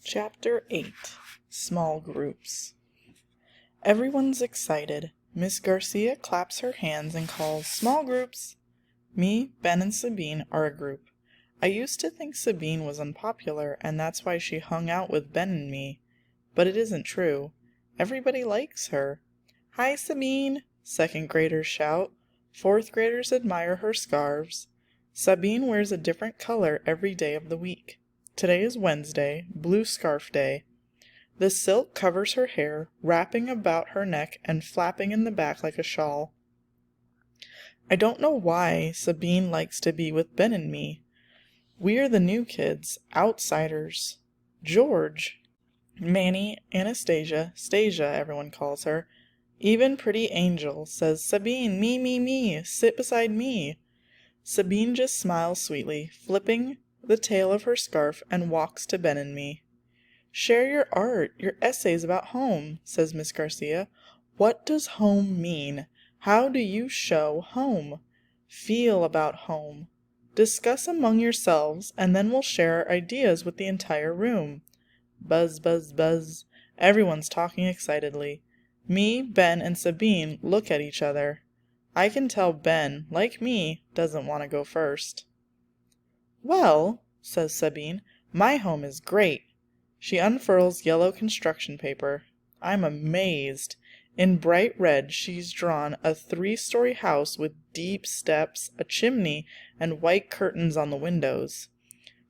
Chapter 8 Small Groups. Everyone's excited. Miss Garcia claps her hands and calls, "Small groups!" Me, Ben, and Sabine are a group. I used to think Sabine was unpopular, and that's why she hung out with Ben and me. But it isn't true. Everybody likes her. "Hi, Sabine!" Second graders shout. Fourth graders admire her scarves. Sabine wears a different color every day of the week. Today is Wednesday, Blue Scarf Day. The silk covers her hair, wrapping about her neck and flapping in the back like a shawl. I don't know why Sabine likes to be with Ben and me. We are the new kids, outsiders. George, Manny, Anastasia, Stasia, everyone calls her. Even Pretty Angel says, "Sabine, me, sit beside me." Sabine just smiles sweetly, flipping the tail of her scarf, and walks to Ben and me. "Share your art, your essays about home," says Miss Garcia. "What does home mean? How do you show home? Feel about home. Discuss among yourselves, and then we'll share our ideas with the entire room." Buzz, buzz, buzz. Everyone's talking excitedly. Me, Ben, and Sabine look at each other. I can tell Ben, like me, doesn't want to go first. "Well," says Sabine, "my home is great." She unfurls yellow construction paper. I'm amazed. In bright red she's drawn a 3-story house with deep steps, a chimney, and white curtains on the windows.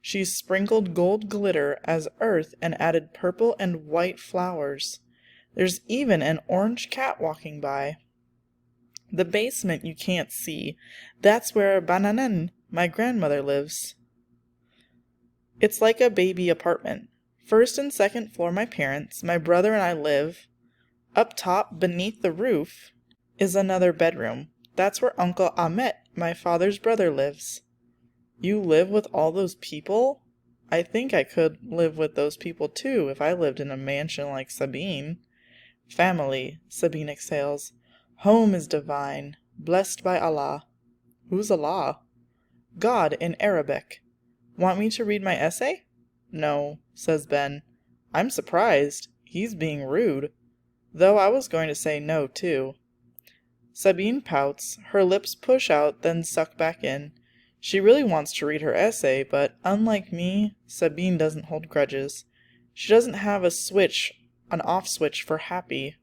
She's sprinkled gold glitter as earth and added purple and white flowers. There's even an orange cat walking by. The basement you can't see. That's where Bananen, my grandmother, lives. It's like a baby apartment. First and second floor my parents, my brother and I live. Up top, beneath the roof, is another bedroom. That's where Uncle Ahmet, my father's brother, lives. You live with all those people? I think I could live with those people too if I lived in a mansion like Sabine. Family, Sabine exhales. Home is divine, blessed by Allah. Who's Allah? God in Arabic. Want me to read my essay? No, says Ben. I'm surprised. He's being rude. Though I was going to say no, too. Sabine pouts. Her lips push out, then suck back in. She really wants to read her essay, but unlike me, Sabine doesn't hold grudges. She doesn't have an off switch for happy.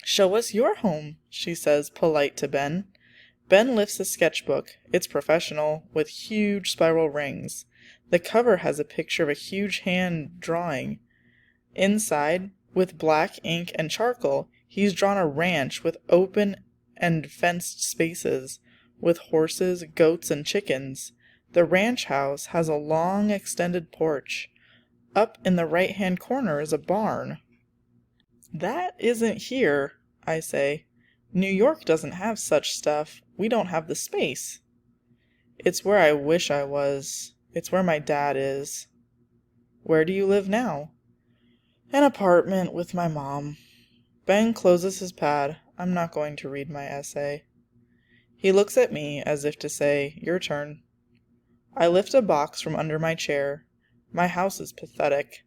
"Show us your home," she says, polite to Ben. Ben lifts a sketchbook. It's professional, with huge spiral rings. The cover has a picture of a huge hand drawing. Inside, with black ink and charcoal, he's drawn a ranch with open and fenced spaces, with horses, goats, and chickens. The ranch house has a long, extended porch. Up in the right-hand corner is a barn. "That isn't here," I say. "New York doesn't have such stuff. We don't have the space." "It's where I wish I was. It's where my dad is." "Where do you live now?" "An apartment with my mom." Ben closes his pad. I'm not going to read my essay. He looks at me as if to say, "Your turn." I lift a box from under my chair. My house is pathetic.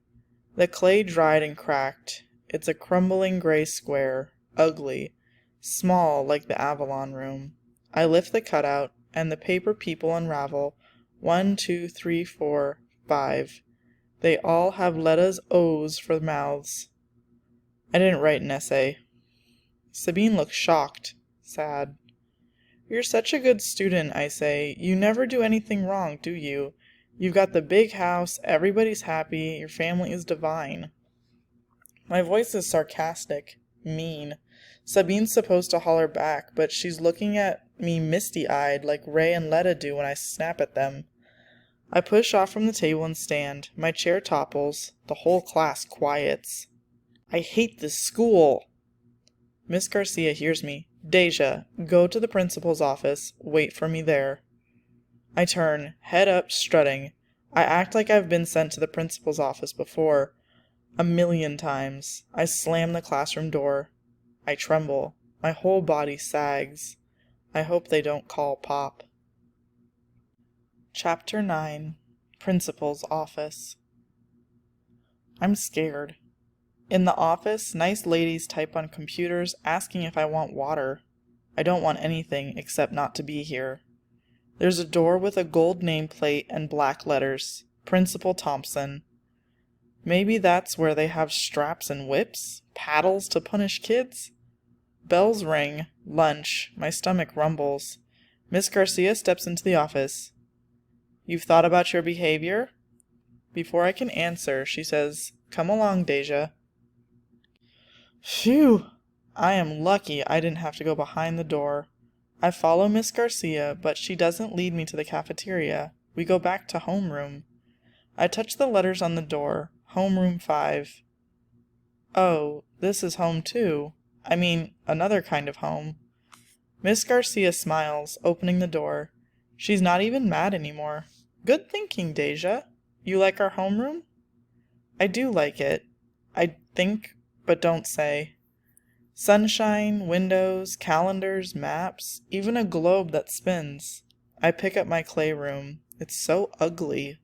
The clay dried and cracked. It's a crumbling gray square, ugly, small like the Avalon room. I lift the cutout, and the paper people unravel. 1, 2, 3, 4, 5. They all have letters O's for mouths. I didn't write an essay. Sabine looks shocked, sad. "You're such a good student," I say. "You never do anything wrong, do you? You've got the big house, everybody's happy, your family is divine." My voice is sarcastic, mean. Sabine's supposed to holler back, but she's looking at me misty-eyed like Ray and Letta do when I snap at them. I push off from the table and stand. My chair topples. The whole class quiets. "I hate this school." Miss Garcia hears me. "Deja, go to the principal's office. Wait for me there." I turn, head up, strutting. I act like I've been sent to the principal's office before. 1,000,000 times. I slam the classroom door. I tremble. My whole body sags. I hope they don't call Pop. Chapter 9 Principal's Office. I'm scared. In the office, nice ladies type on computers asking if I want water. I don't want anything except not to be here. There's a door with a gold nameplate and black letters. Principal Thompson. Maybe that's where they have straps and whips? Paddles to punish kids? Bells ring. Lunch. My stomach rumbles. Miss Garcia steps into the office. You've thought about your behavior? Before I can answer, she says, Come along, Deja. Phew! I am lucky I didn't have to go behind the door. I follow Miss Garcia, but she doesn't lead me to the cafeteria. We go back to homeroom. I touch the letters on the door. Homeroom 5. Oh, this is home too. I mean, another kind of home. Miss Garcia smiles, opening the door. She's not even mad anymore. Good thinking, Deja. You like our homeroom? I do like it. I think, but don't say. Sunshine, windows, calendars, maps, even a globe that spins. I pick up my clay room. It's so ugly.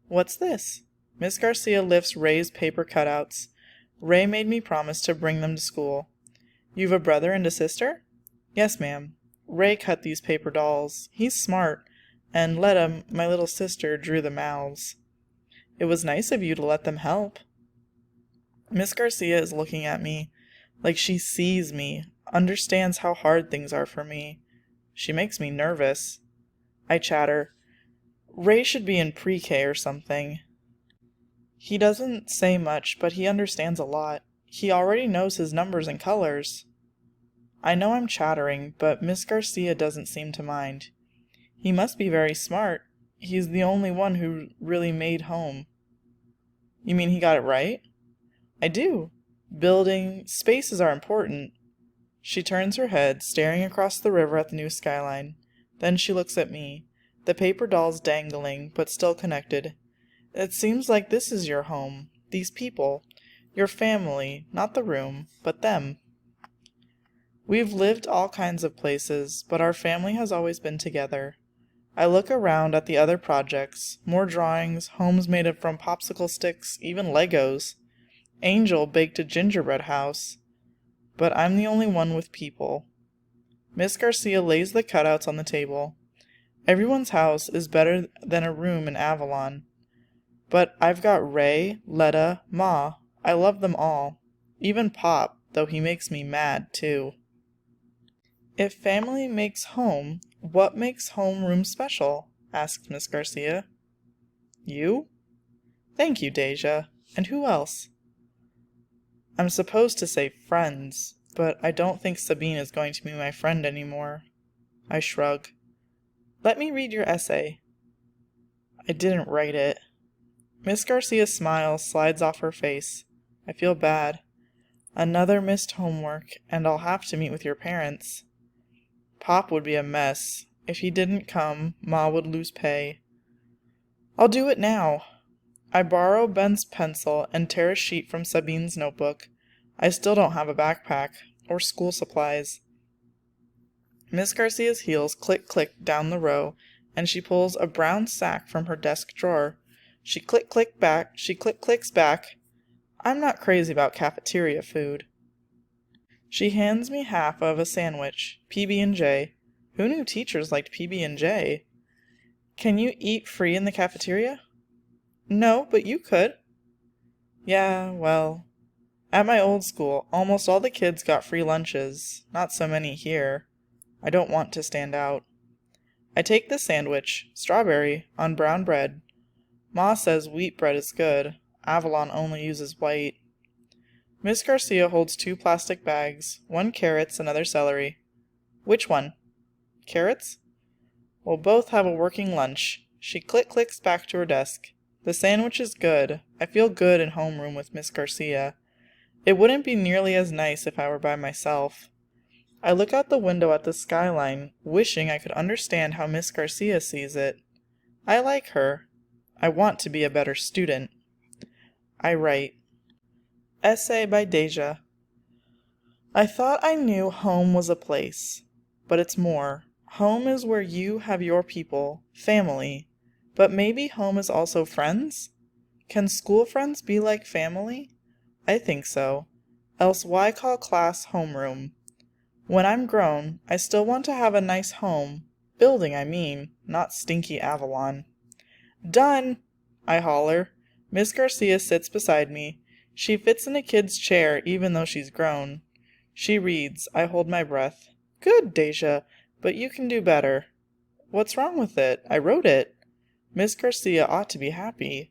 What's this? Miss Garcia lifts Ray's paper cutouts. Ray made me promise to bring them to school. You've a brother and a sister? Yes, ma'am. Ray cut these paper dolls. He's smart. And Letta, my little sister, drew the mouths. It was nice of you to let them help. Miss Garcia is looking at me like she sees me, understands how hard things are for me. She makes me nervous. I chatter. Ray should be in pre-K or something. He doesn't say much, but he understands a lot. He already knows his numbers and colors. I know I'm chattering, but Miss Garcia doesn't seem to mind. He must be very smart. He's the only one who really made home. You mean he got it right? I do. Building, spaces are important. She turns her head, staring across the river at the new skyline. Then she looks at me, the paper dolls dangling, but still connected. It seems like this is your home, these people, your family, not the room, but them. We've lived all kinds of places, but our family has always been together. I look around at the other projects, more drawings, homes made from popsicle sticks, even Legos. Angel baked a gingerbread house. But I'm the only one with people. Miss Garcia lays the cutouts on the table. Everyone's house is better than a room in Avalon. But I've got Ray, Letta, Ma. I love them all. Even Pop, though he makes me mad, too. If family makes home, what makes homeroom special? Asked Miss Garcia. You? Thank you, Deja. And who else? I'm supposed to say friends, but I don't think Sabine is going to be my friend anymore. I shrug. Let me read your essay. I didn't write it. Miss Garcia's smile slides off her face. I feel bad. Another missed homework, and I'll have to meet with your parents. Pop would be a mess. If he didn't come, Ma would lose pay. I'll do it now. I borrow Ben's pencil and tear a sheet from Sabine's notebook. I still don't have a backpack, or school supplies. Miss Garcia's heels click-click down the row, and she pulls a brown sack from her desk drawer. She click-clicks back. I'm not crazy about cafeteria food. She hands me half of a sandwich, PB&J. Who knew teachers liked PB&J? Can you eat free in the cafeteria? No, but you could. Yeah, well, at my old school, almost all the kids got free lunches. Not so many here. I don't want to stand out. I take the sandwich, strawberry, on brown bread. Ma says wheat bread is good. Avalon only uses white. Miss Garcia holds 2 plastic bags, 1 carrots, another celery. Which one? Carrots? We'll both have a working lunch. She click-clicks back to her desk. The sandwich is good. I feel good in homeroom with Miss Garcia. It wouldn't be nearly as nice if I were by myself. I look out the window at the skyline, wishing I could understand how Miss Garcia sees it. I like her. I want to be a better student. I write. Essay by Deja. I thought I knew home was a place, but it's more. Home is where you have your people, family. But maybe home is also friends? Can school friends be like family? I think so. Else why call class homeroom? When I'm grown, I still want to have a nice home. Building, I mean, not stinky Avalon. Done! I holler. Miss Garcia sits beside me. She fits in a kid's chair even though she's grown. She reads. I hold my breath. Good, Deja, but you can do better. What's wrong with it? I wrote it. Miss Garcia ought to be happy.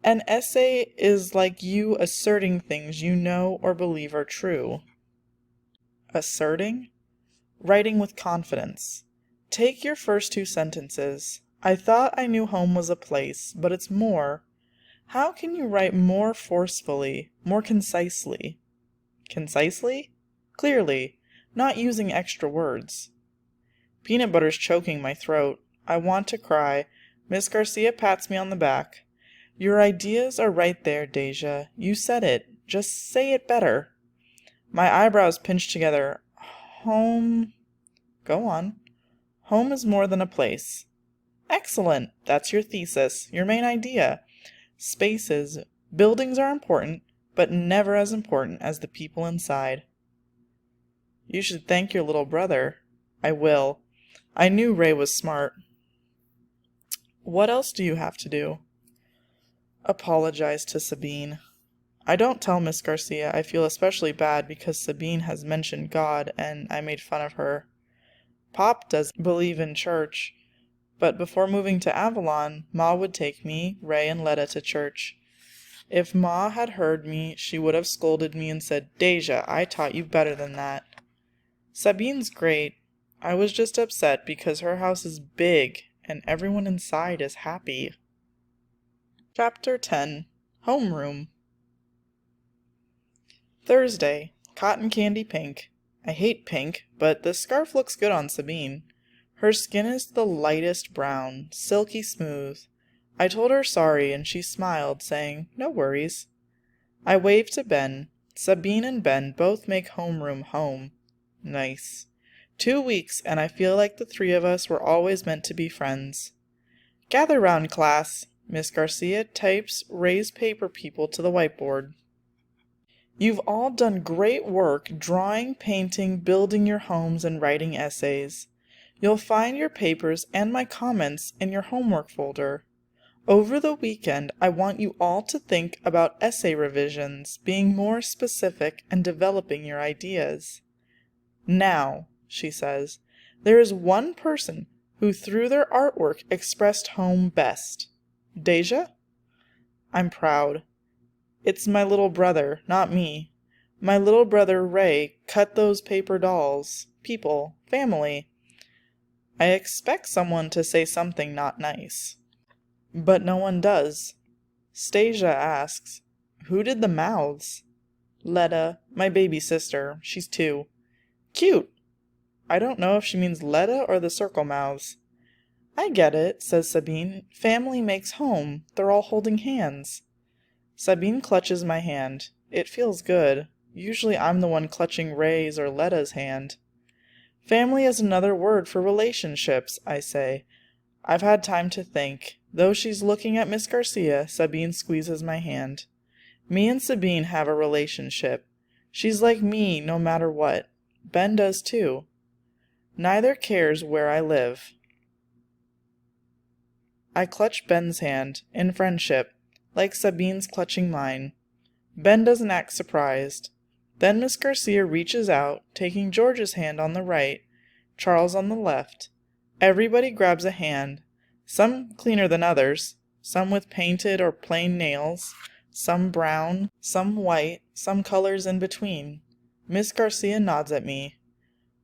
An essay is like you asserting things you know or believe are true. Asserting? Writing with confidence. Take your first two sentences. I thought I knew home was a place, but it's more. How can you write more forcefully, more concisely? Concisely? Clearly, not using extra words. Peanut butter's choking my throat. I want to cry. Miss Garcia pats me on the back. Your ideas are right there, Deja. You said it. Just say it better. My eyebrows pinch together. Home... Go on. Home is more than a place. Excellent. That's your thesis, your main idea. Spaces, buildings are important, but never as important as the people inside. You should thank your little brother. I will. I knew Ray was smart. What else do you have to do? Apologize to Sabine. I don't tell Miss Garcia I feel especially bad because Sabine has mentioned God and I made fun of her. Pop does believe in church, but before moving to Avalon, Ma would take me, Ray, and Letta to church. If Ma had heard me, she would have scolded me and said, Deja, I taught you better than that. Sabine's great. I was just upset because her house is big and everyone inside is happy. Chapter 10. Homeroom. Thursday. Cotton candy pink. I hate pink, but this scarf looks good on Sabine. Her skin is the lightest brown, silky smooth. I told her sorry and she smiled, saying, no worries. I waved to Ben. Sabine and Ben both make homeroom home. Nice. 2 weeks and I feel like the three of us were always meant to be friends. Gather round, class. Miss Garcia types raised paper people to the whiteboard. You've all done great work drawing, painting, building your homes, and writing essays. You'll find your papers and my comments in your homework folder. Over the weekend, I want you all to think about essay revisions, being more specific, and developing your ideas. Now, she says, there is one person who through their artwork expressed home best. Deja? I'm proud. It's my little brother, not me. My little brother Ray cut those paper dolls, people, family. I expect someone to say something not nice. But no one does. Stasia asks, who did the mouths? Letta, my baby sister. She's 2. Cute. I don't know if she means Letta or the circle mouths. I get it, says Sabine. Family makes home. They're all holding hands. Sabine clutches my hand. It feels good. Usually I'm the one clutching Ray's or Letta's hand. Family is another word for relationships, I say. I've had time to think. Though she's looking at Miss Garcia, Sabine squeezes my hand. Me and Sabine have a relationship. She's like me no matter what. Ben does too. Neither cares where I live. I clutch Ben's hand, in friendship, like Sabine's clutching mine. Ben doesn't act surprised. Then Miss Garcia reaches out, taking George's hand on the right, Charles on the left. Everybody grabs a hand, some cleaner than others, some with painted or plain nails, some brown, some white, some colors in between. Miss Garcia nods at me.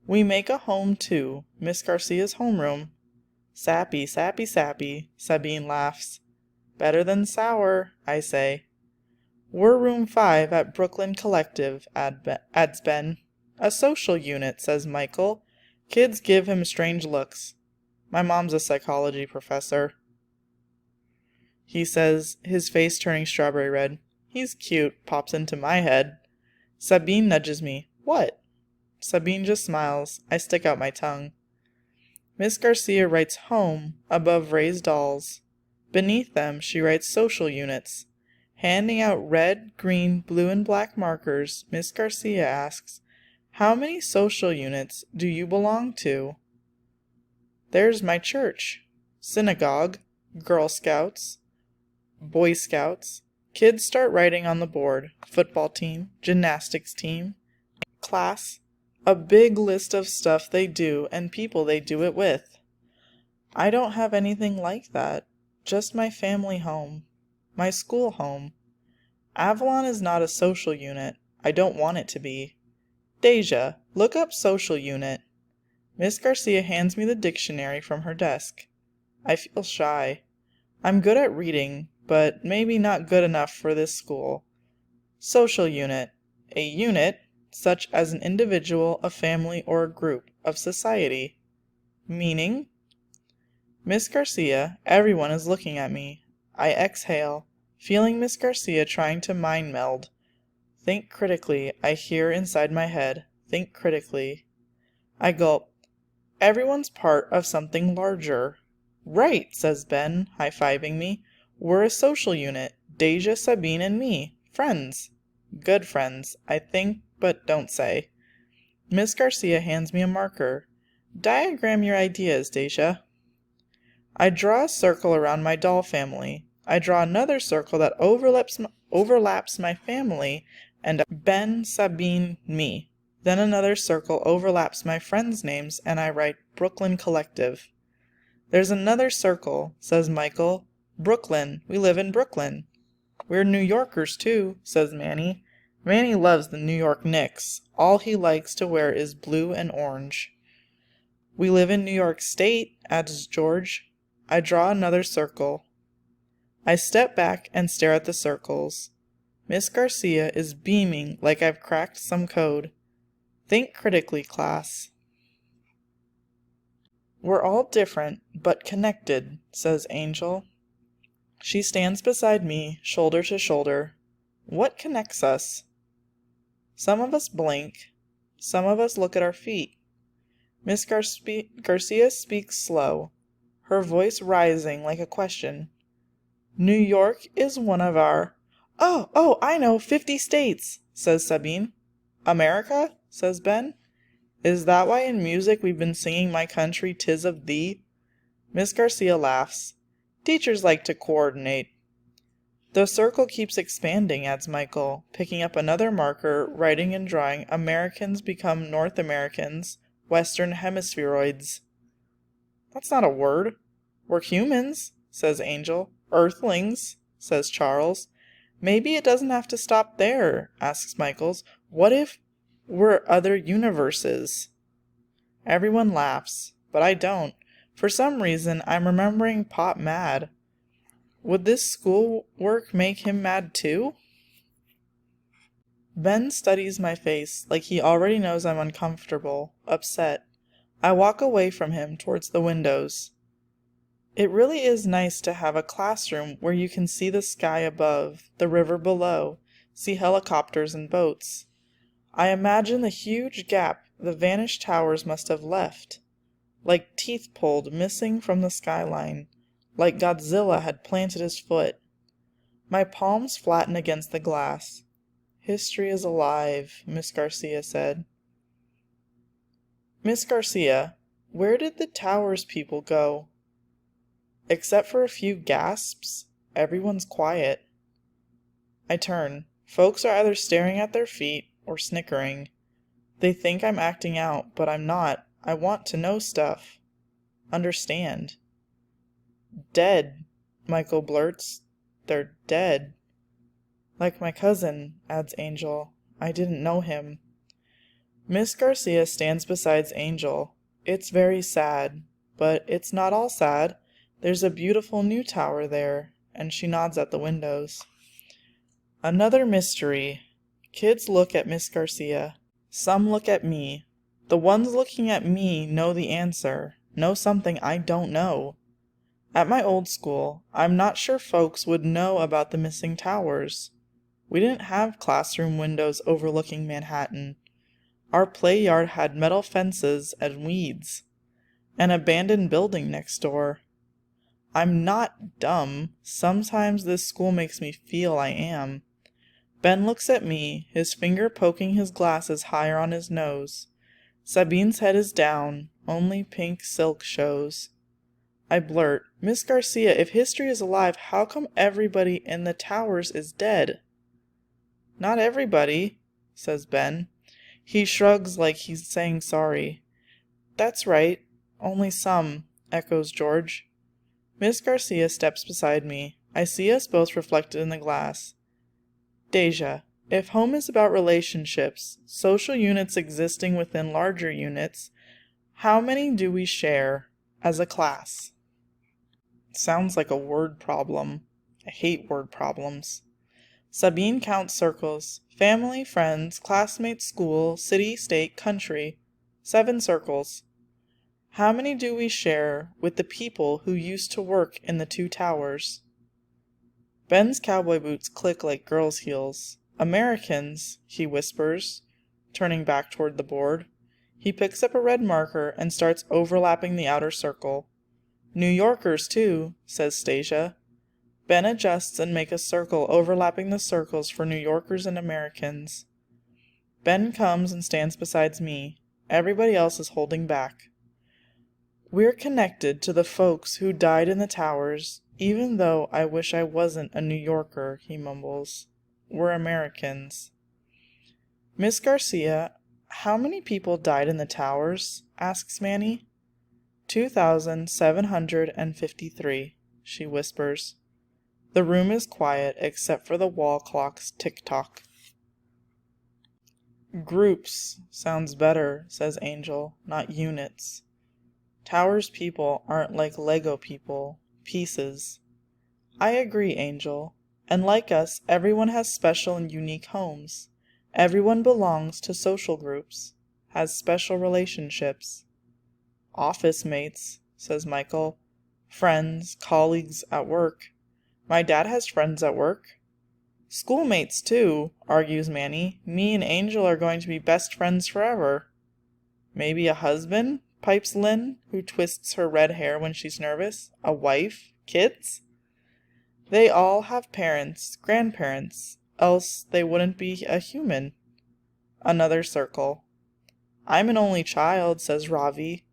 We make a home too, Miss Garcia's homeroom. Sappy, sappy, sappy, Sabine laughs. Better than sour, I say. We're room 5 at Brooklyn Collective, adds Ben. A social unit, says Michael. Kids give him strange looks. My mom's a psychology professor. He says, his face turning strawberry red. He's cute, pops into my head. Sabine nudges me. What? Sabine just smiles. I stick out my tongue. Miss Garcia writes home above Ray's dolls. Beneath them, she writes social units. Handing out red, green, blue, and black markers, Miss Garcia asks, "How many social units do you belong to?" "There's my church, synagogue, Girl Scouts, Boy Scouts." Kids start writing on the board. Football team, gymnastics team, class. A big list of stuff they do and people they do it with. I don't have anything like that. Just my family home. My school home. Avalon is not a social unit. I don't want it to be. Deja, look up social unit. Miss Garcia hands me the dictionary from her desk. I feel shy. I'm good at reading, but maybe not good enough for this school. Social unit. A unit, such as an individual, a family, or a group of society. Meaning? Miss Garcia, everyone is looking at me. I exhale, feeling Miss Garcia trying to mind meld. Think critically, I hear inside my head. Think critically. I gulp. Everyone's part of something larger. Right, says Ben, high-fiving me. We're a social unit. Deja, Sabine, and me. Friends. Good friends, I think, but don't say. Miss Garcia hands me a marker. Diagram your ideas, Deja. I draw a circle around my doll family. I draw another circle that overlaps my family and Ben, Sabine, me. Then another circle overlaps my friends' names and I write Brooklyn Collective. There's another circle, says Michael. Brooklyn. We live in Brooklyn. We're New Yorkers, too, says Manny. Manny loves the New York Knicks. All he likes to wear is blue and orange. We live in New York State, adds George. I draw another circle. I step back and stare at the circles. Miss Garcia is beaming like I've cracked some code. Think critically, class. We're all different, but connected, says Angel. She stands beside me, shoulder to shoulder. What connects us? Some of us blink. Some of us look at our feet. Miss Garcia speaks slow, her voice rising like a question. New York is one of our... Oh, I know, 50 states, says Sabine. America, says Ben. Is that why in music we've been singing My Country 'Tis of Thee? Miss Garcia laughs. Teachers like to coordinate. The circle keeps expanding, adds Michael, picking up another marker, writing and drawing Americans become North Americans, Western Hemispheroids. That's not a word. We're humans, says Angel. Earthlings, says Charles. Maybe it doesn't have to stop there, asks Michaels. What if we're other universes? Everyone laughs, but I don't. For some reason, I'm remembering Pop Mad. Would this schoolwork make him mad too? Ben studies my face like he already knows I'm uncomfortable, upset. I walk away from him towards the windows. It really is nice to have a classroom where you can see the sky above, the river below, see helicopters and boats. I imagine the huge gap the vanished towers must have left, like teeth pulled missing from the skyline, like Godzilla had planted his foot. My palms flatten against the glass. History is alive, Miss Garcia said. Miss Garcia, where did the towers people go? Except for a few gasps, everyone's quiet. I turn. Folks are either staring at their feet or snickering. They think I'm acting out, but I'm not. I want to know stuff. Understand. Dead, Michael blurts. They're dead. Like my cousin, adds Angel. I didn't know him. Miss Garcia stands beside Angel. It's very sad, but it's not all sad. There's a beautiful new tower there, and she nods at the windows. Another mystery. Kids look at Miss Garcia. Some look at me. The ones looking at me know the answer, know something I don't know. At my old school, I'm not sure folks would know about the missing towers. We didn't have classroom windows overlooking Manhattan. Our play yard had metal fences and weeds. An abandoned building next door. I'm not dumb. Sometimes this school makes me feel I am. Ben looks at me, his finger poking his glasses higher on his nose. Sabine's head is down, only pink silk shows. I blurt, Miss Garcia, if history is alive, how come everybody in the towers is dead? Not everybody, says Ben. He shrugs like he's saying sorry. That's right, only some, echoes George. Miss Garcia steps beside me. I see us both reflected in the glass. Deja, if home is about relationships, social units existing within larger units, how many do we share as a class? Sounds like a word problem. I hate word problems. Sabine counts circles. Family, friends, classmates, school, city, state, country. 7 circles. How many do we share with the people who used to work in the 2 towers? Ben's cowboy boots click like girls' heels. Americans, he whispers, turning back toward the board. He picks up a red marker and starts overlapping the outer circle. New Yorkers, too, says Stasia. Ben adjusts and makes a circle overlapping the circles for New Yorkers and Americans. Ben comes and stands beside me. Everybody else is holding back. We're connected to the folks who died in the towers, even though I wish I wasn't a New Yorker, he mumbles. We're Americans. Miss Garcia, how many people died in the towers? Asks Manny. 2,753, she whispers. The room is quiet except for the wall clock's tick-tock. Groups sounds better, says Angel, not units. Towers people aren't like Lego people, pieces. I agree, Angel. And like us, everyone has special and unique homes. Everyone belongs to social groups, has special relationships. Office mates, says Michael. Friends, colleagues at work. My dad has friends at work. Schoolmates, too, argues Manny. Me and Angel are going to be best friends forever. Maybe a husband? Pipes Lynn, who twists her red hair when she's nervous. A wife? Kids? They all have parents, grandparents, else they wouldn't be a human. Another circle. I'm an only child, says Ravi.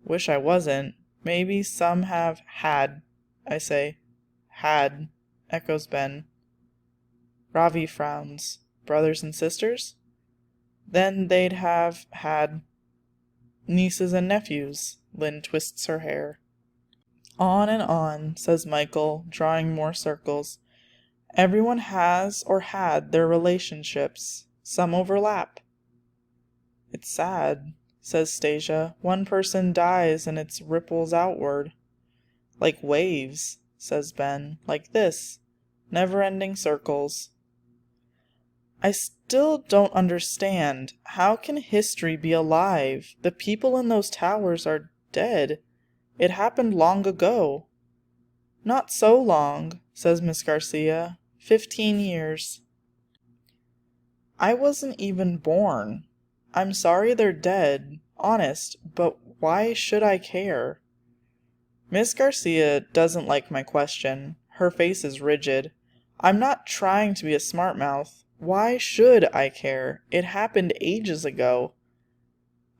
Wish I wasn't. Maybe some have had, I say. Had, echoes Ben. Ravi frowns. Brothers and sisters? Then they'd have had nieces and nephews. Lynn twists her hair. On, says Michael, drawing more circles. Everyone has or had their relationships. Some overlap. It's sad, says Stasia. One person dies and it ripples outward. Like waves, says Ben. Like this. Never-ending circles. I still don't understand. How can history be alive? The people in those towers are dead. It happened long ago. Not so long, says Miss Garcia. 15 years. I wasn't even born. I'm sorry they're dead, honest, but why should I care? Miss Garcia doesn't like my question. Her face is rigid. I'm not trying to be a smart mouth. Why should I care? It happened ages ago.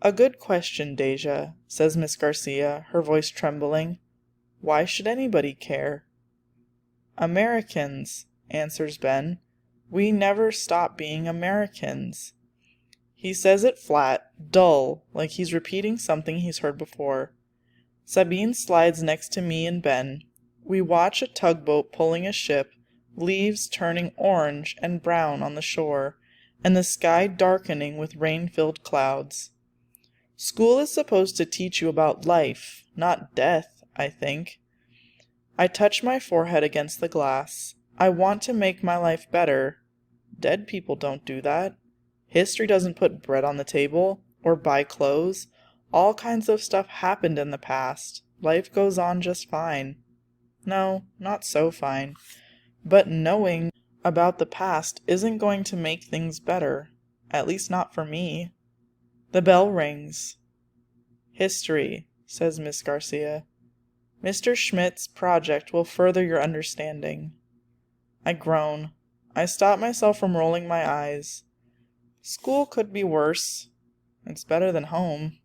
A good question, Deja, says Miss Garcia, her voice trembling. Why should anybody care? Americans, answers Ben. We never stop being Americans. He says it flat, dull, like he's repeating something he's heard before. Sabine slides next to me and Ben. We watch a tugboat pulling a ship, leaves turning orange and brown on the shore, and the sky darkening with rain-filled clouds. School is supposed to teach you about life, not death, I think. I touch my forehead against the glass. I want to make my life better. Dead people don't do that. History doesn't put bread on the table, or buy clothes. All kinds of stuff happened in the past. Life goes on just fine. No, not so fine. But knowing about the past isn't going to make things better. At least not for me. The bell rings. History, says Miss Garcia. Mr. Schmidt's project will further your understanding. I groan. I stop myself from rolling my eyes. School could be worse. It's better than home.